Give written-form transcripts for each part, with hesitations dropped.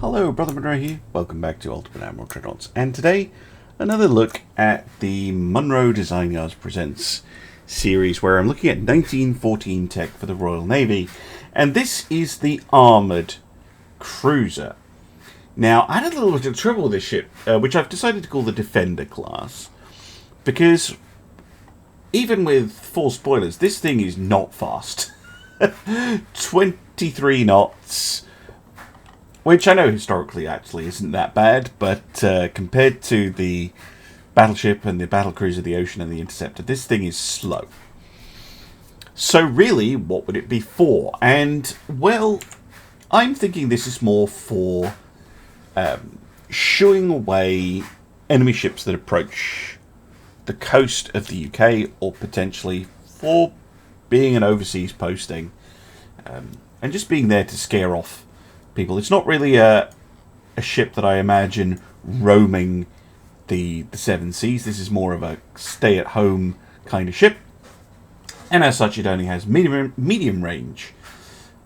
Hello, Brother Munro here. Welcome back to Ultimate Admiral Dreadnoughts. And today, another look at the Munro Design Yards Presents series, where I'm looking at 1914 tech for the Royal Navy. And this is the Armoured cruiser. Now, I had a little bit of trouble with this ship, which I've decided to call the Defender class, because even with full spoilers, this thing is not fast. 23 knots, which I know historically actually isn't that bad, but compared to the battleship and the battlecruiser, the Ocean and the Interceptor, this thing is slow. So really, what would it be for? And, well, I'm thinking this is more for shooing away enemy ships that approach the coast of the UK, or potentially for being an overseas posting, and just being there to scare off people. It's not really a ship that I imagine roaming the seven seas. This is more of a stay-at-home kind of ship, and as such it only has medium range.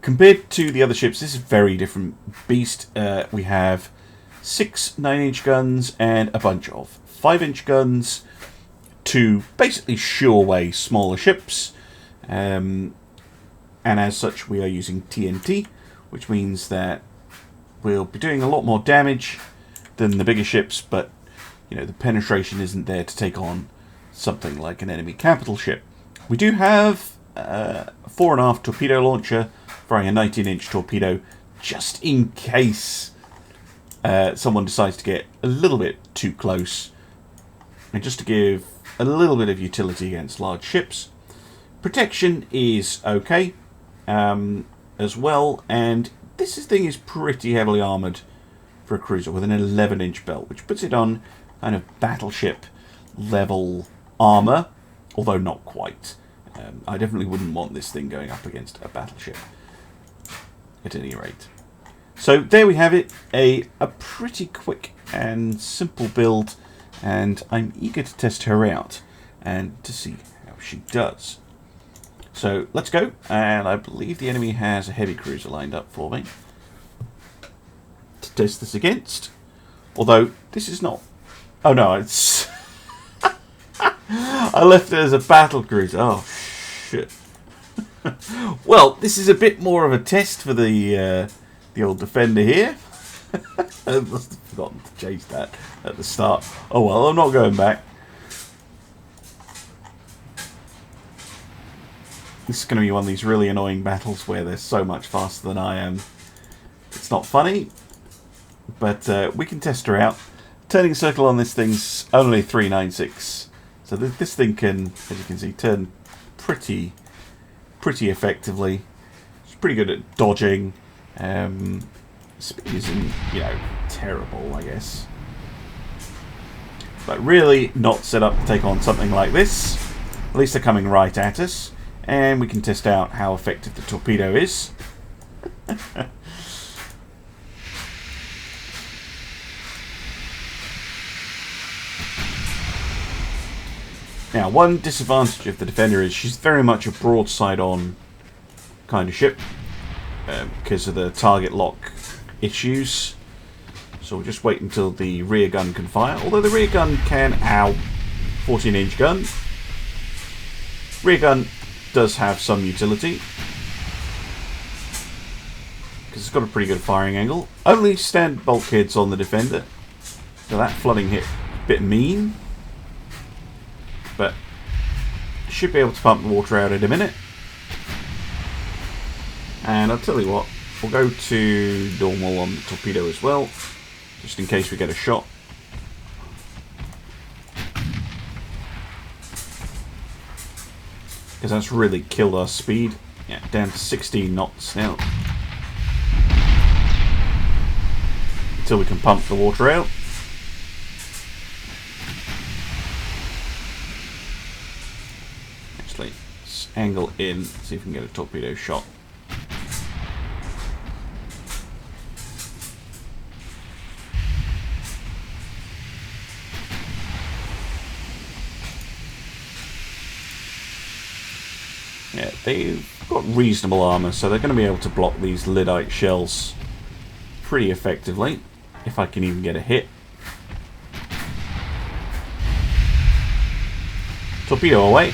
Compared to the other ships, this is a very different beast. We have 6 9-inch guns and a bunch of 5-inch guns to basically shoo away smaller ships, and as such we are using TNT, which means that we'll be doing a lot more damage than the bigger ships, but you know, the penetration isn't there to take on something like an enemy capital ship. We do have a 4.5 torpedo launcher firing a 19-inch torpedo, just in case someone decides to get a little bit too close, and just to give a little bit of utility against large ships. Protection is okay as well, and this thing is pretty heavily armoured for a cruiser with an 11-inch belt, which puts it on kind of battleship level armour, although not quite. I definitely wouldn't want this thing going up against a battleship at any rate. So there we have it, a pretty quick and simple build, and I'm eager to test her out and to see how she does. So let's go, and I believe the enemy has a heavy cruiser lined up for me to test this against. Although this is not. Oh no, it's. I left it as a battle cruiser. Oh shit. Well, this is a bit more of a test for the old Defender here. I must have forgotten to change that at the start. Oh well, I'm not going back. This is going to be one of these really annoying battles where they're so much faster than I am. It's not funny, but we can test her out. Turning circle on this thing's only 396, so this thing can, as you can see, turn pretty effectively. It's pretty good at dodging. Speed isn't, terrible, I guess, but really not set up to take on something like this. At least they're coming right at us. And we can test out how effective the torpedo is. Now, one disadvantage of the Defender is she's very much a broadside on kind of ship, because of the target lock issues. So we'll just wait until the rear gun can fire. Although the rear gun can, 14-inch gun. Rear gun does have some utility, because it's got a pretty good firing angle. Only standard bulkheads on the Defender, so that flooding hit a bit mean, but should be able to pump the water out in a minute. And I'll tell you what, we'll go to normal on the torpedo as well, just in case we get a shot. Because that's really killed our speed. Yeah, down to 16 knots now. Until we can pump the water out. Actually, let's angle in, see if we can get a torpedo shot. Yeah, they've got reasonable armour, so they're going to be able to block these lyddite shells pretty effectively, if I can even get a hit. Torpedo away.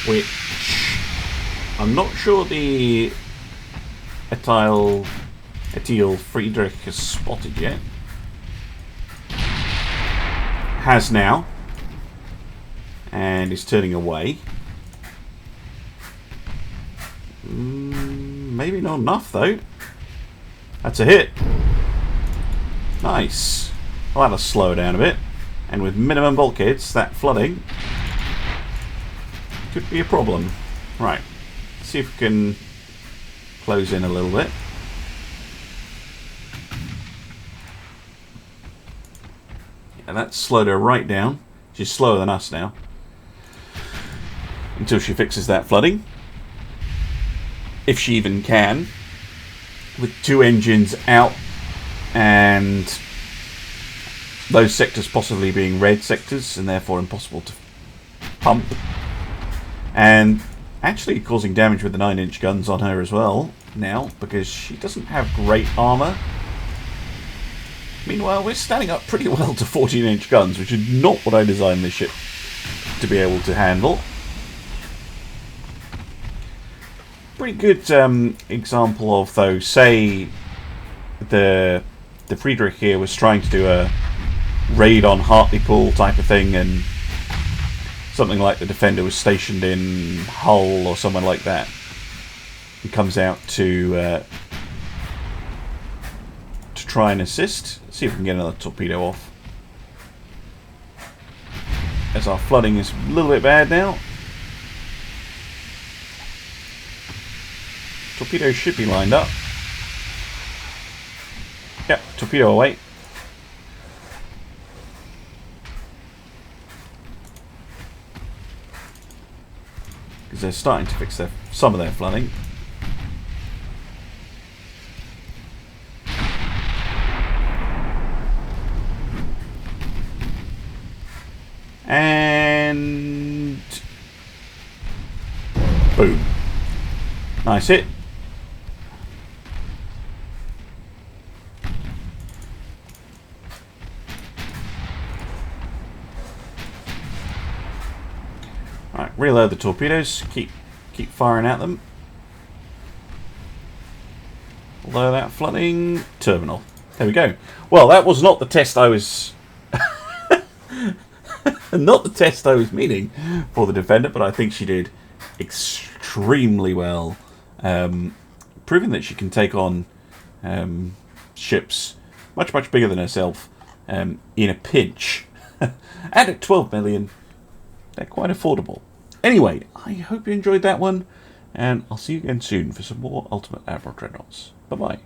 Which I'm not sure the Etile Friedrich has spotted yet. Has now. And is turning away. Maybe not enough though. That's a hit. Nice. Well, that'll slow down a bit. And with minimum bulkheads, that flooding could be a problem. Right. Let's see if we can close in a little bit. Yeah, that slowed her right down. She's slower than us now. Until she fixes that flooding. If she even can. With 2 engines out and those sectors possibly being red sectors and therefore impossible to pump. And actually causing damage with the 9-inch guns on her as well now, because she doesn't have great armour. Meanwhile, we're standing up pretty well to 14-inch guns, which is not what I designed this ship to be able to handle. Pretty good example of, though, say the Friedrich here was trying to do a raid on Hartlepool type of thing, and something like the Defender was stationed in Hull or somewhere like that. He comes out to try and assist. See if we can get another torpedo off. As our flooding is a little bit bad now. Torpedoes should be lined up. Yep, torpedo away. Because they're starting to fix some of their flooding. And boom. Nice hit. Right, reload the torpedoes. Keep firing at them. Although that flooding terminal. There we go. Well, that was not the test I was not the test I was meaning for the Defender, but I think she did extremely well, proving that she can take on ships much bigger than herself in a pinch. And at 12 million, they're quite affordable. Anyway, I hope you enjoyed that one, and I'll see you again soon for some more Ultimate Admiral Dreadnoughts. Bye-bye.